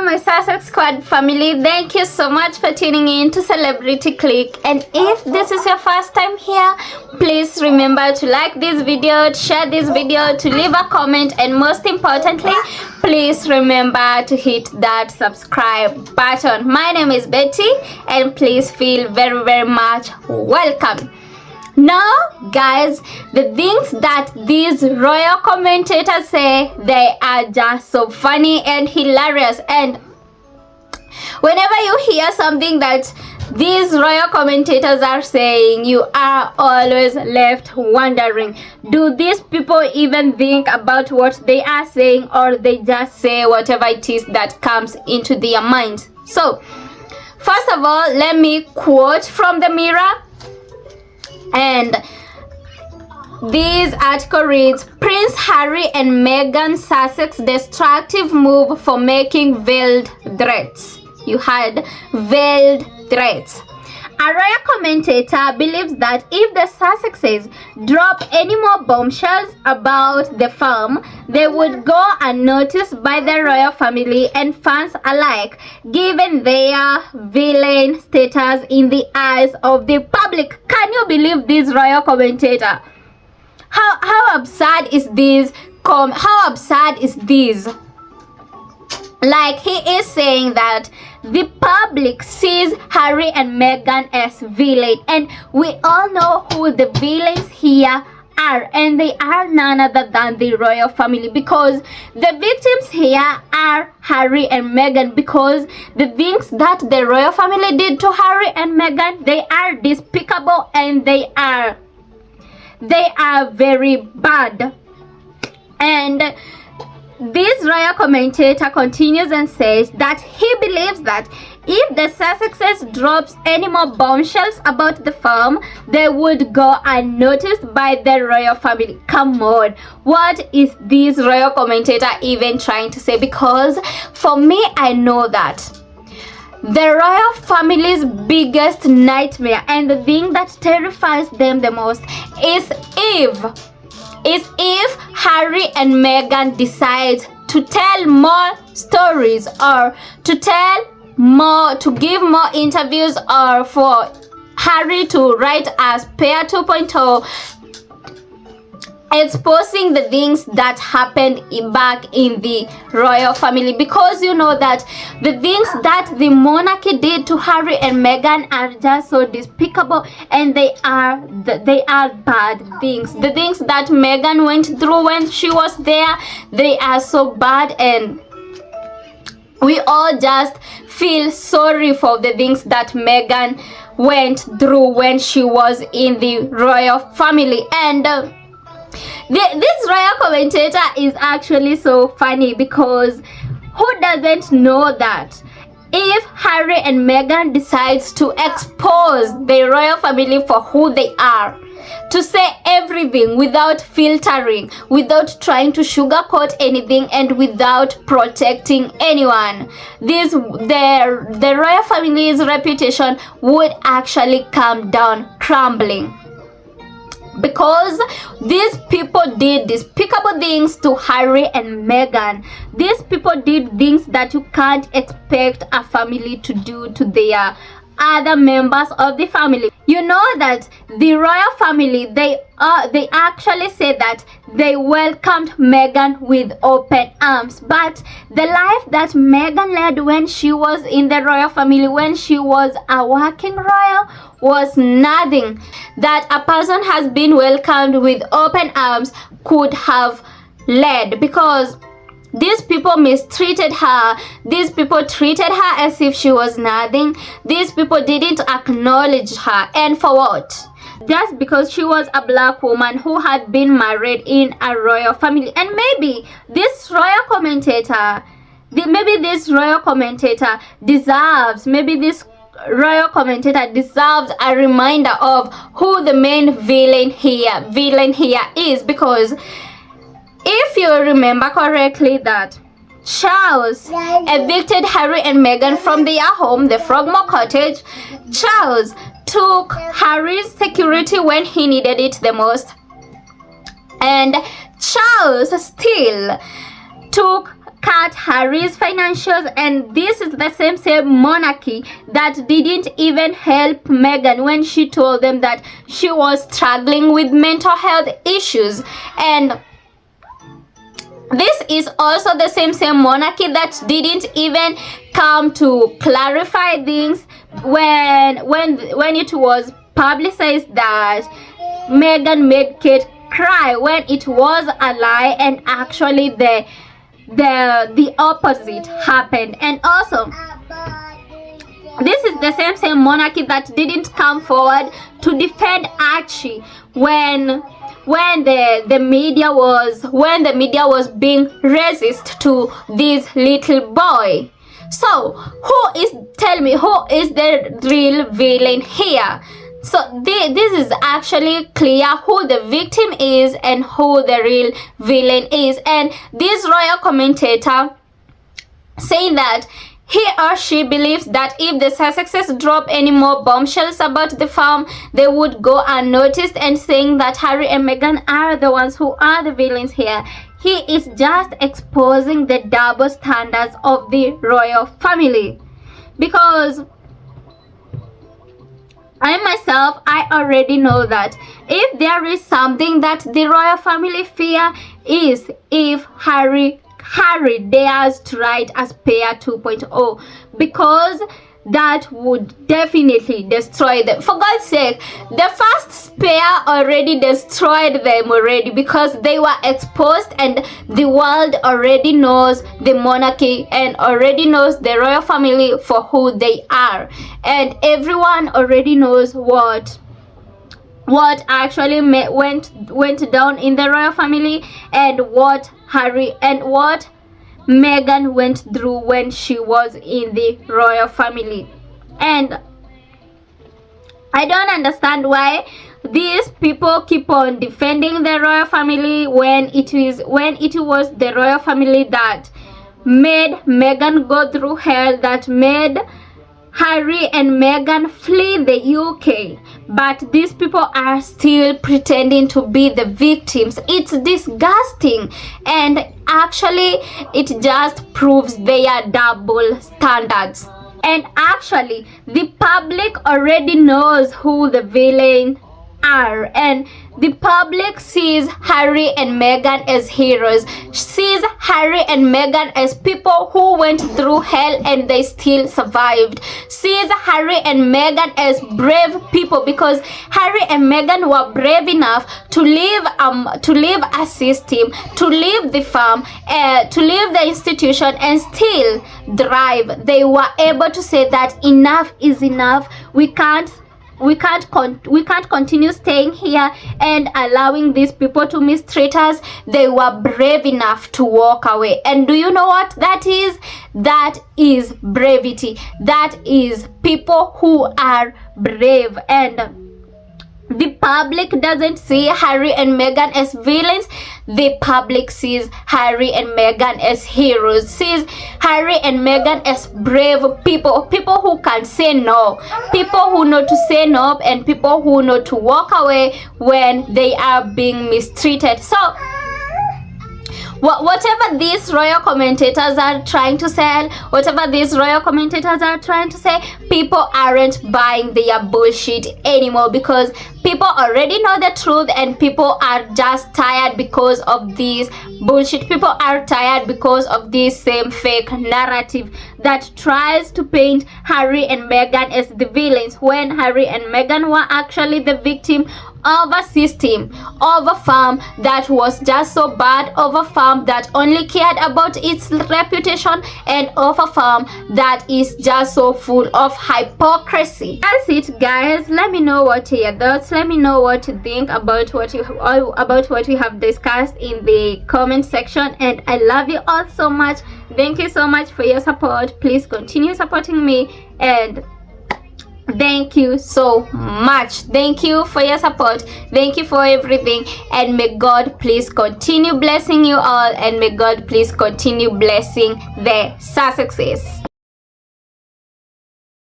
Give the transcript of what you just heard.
my Sussex Squad family, thank you so much for tuning in to Celebrity Click. And if this is your first time here, please remember to like this video, to share this video, to leave a comment, and most importantly, please remember to hit that subscribe button. My name is Betty, and please feel very much welcome. Now guys, the things that these royal commentators say, they are just so funny and hilarious. And whenever you hear something that these royal commentators are saying, you are always left wondering, do these people even think about what they are saying, or they just say whatever it is that comes into their minds? So first of all, let me quote from the Mirror. And this article reads, Prince Harry and Meghan Sussex destructive move for making veiled threats. You had veiled threats. A royal commentator believes that if the Sussexes drop any more bombshells about the firm, they would go unnoticed by the royal family and fans alike, given their villain status in the eyes of the public. Can you believe this royal commentator? How absurd is this? How absurd is this? Like, he is saying that the public sees Harry and Meghan as villain, and we all know who the villains here are, and they are none other than the royal family, because the victims here are Harry and Meghan, because the things that the royal family did to Harry and Meghan, they are despicable, and they are very bad. And this royal commentator continues and says that he believes that if the Sussexes drops any more bombshells about the firm, they would go unnoticed by the royal family. Come on, what is this royal commentator even trying to say? Because for me, I know that the royal family's biggest nightmare and the thing that terrifies them the most is if Harry and Meghan decide to tell more stories, or to give more interviews, or for Harry to write as Pair 2.0, exposing the things that happened back in the royal family. Because you know that the things that the monarchy did to Harry and Meghan are just so despicable, and they are bad things. The things that Meghan went through when she was there, they are so bad, and we all just feel sorry for the things that Meghan went through when she was in the royal family. And this royal commentator is actually so funny, because who doesn't know that if Harry and Meghan decides to expose the royal family for who they are, to say everything without filtering, without trying to sugarcoat anything, and without protecting anyone, the royal family's reputation would actually come down crumbling. Because these people did despicable things to Harry and Meghan. These people did things that you can't expect a family to do to their other members of the family. You know that the royal family, they actually say that they welcomed Meghan with open arms, but the life that Meghan led when she was in the royal family, when she was a working royal, was nothing that a person has been welcomed with open arms could have led. Because these people mistreated her. These people treated her as if she was nothing. These people didn't acknowledge her. And for what? Just because she was a black woman who had been married in a royal family. And maybe this royal commentator deserves, a reminder of who the main villain here is. Because if you remember correctly, that Charles evicted Harry and Meghan from their home, the Frogmore Cottage. Charles took Harry's security when he needed it the most, and Charles still took cut Harry's financials, and this is the same monarchy that didn't even help Meghan when she told them that she was struggling with mental health issues. And this is also the same monarchy that didn't even come to clarify things when it was publicized that Meghan made Kate cry, when it was a lie, and actually the opposite happened. And also, this is the same monarchy that didn't come forward to defend Archie when the media was being racist to this little boy. So tell me who is the real villain here? So this is actually clear who the victim is and who the real villain is. And this royal commentator saying that he or she believes that if the Sussexes drop any more bombshells about the farm, they would go unnoticed, and saying that Harry and Meghan are the ones who are the villains here. He is just exposing the double standards of the royal family. Because I already know that if there is something that the royal family fear is if Harry dares to write a Spare 2.0, because that would definitely destroy them. For God's sake, the first Spare already destroyed them already, because they were exposed, and the world already knows the monarchy and already knows the royal family for who they are, and everyone already knows what actually went down in the royal family, and what Harry and what Meghan went through when she was in the royal family. And I don't understand why these people keep on defending the royal family when it was the royal family that made Meghan go through hell, that made Harry and Meghan flee the UK, but these people are still pretending to be the victims. It's disgusting, and actually it just proves their double standards. And actually the public already knows who the villain are, and the public sees Harry and Meghan as heroes, sees Harry and Meghan as people who went through hell and they still survived, sees Harry and Meghan as brave people, because Harry and Meghan were brave enough to leave a system, to leave the farm, to leave the institution, and still thrive. They were able to say that enough is enough. We can't continue staying here and allowing these people to mistreat us. They were brave enough to walk away. And do you know what that is? That is bravery. That is people who are brave. And the public doesn't see Harry and Meghan as villains. The public sees Harry and Meghan as heroes, sees Harry and Meghan as brave people, people who can say no, people who know to say no, and people who know to walk away when they are being mistreated. So whatever these royal commentators are trying to sell, whatever these royal commentators are trying to say, people aren't buying their bullshit anymore, because people already know the truth, and people are just tired because of this bullshit. People are tired because of this same fake narrative that tries to paint Harry and Meghan as the villains, when Harry and Meghan were actually the victim of a system, of a farm that was just so bad, of a farm that only cared about its reputation, and of a farm that is just so full of hypocrisy. That's it, guys. Let me know what are your thoughts. Let me know what you think about what we have discussed in the comment section, and I love you all so much. Thank you so much for your support. Please continue supporting me, and thank you so much. Thank you for your support. Thank you for everything, and may God please continue blessing you all, and may God please continue blessing the Sussexes.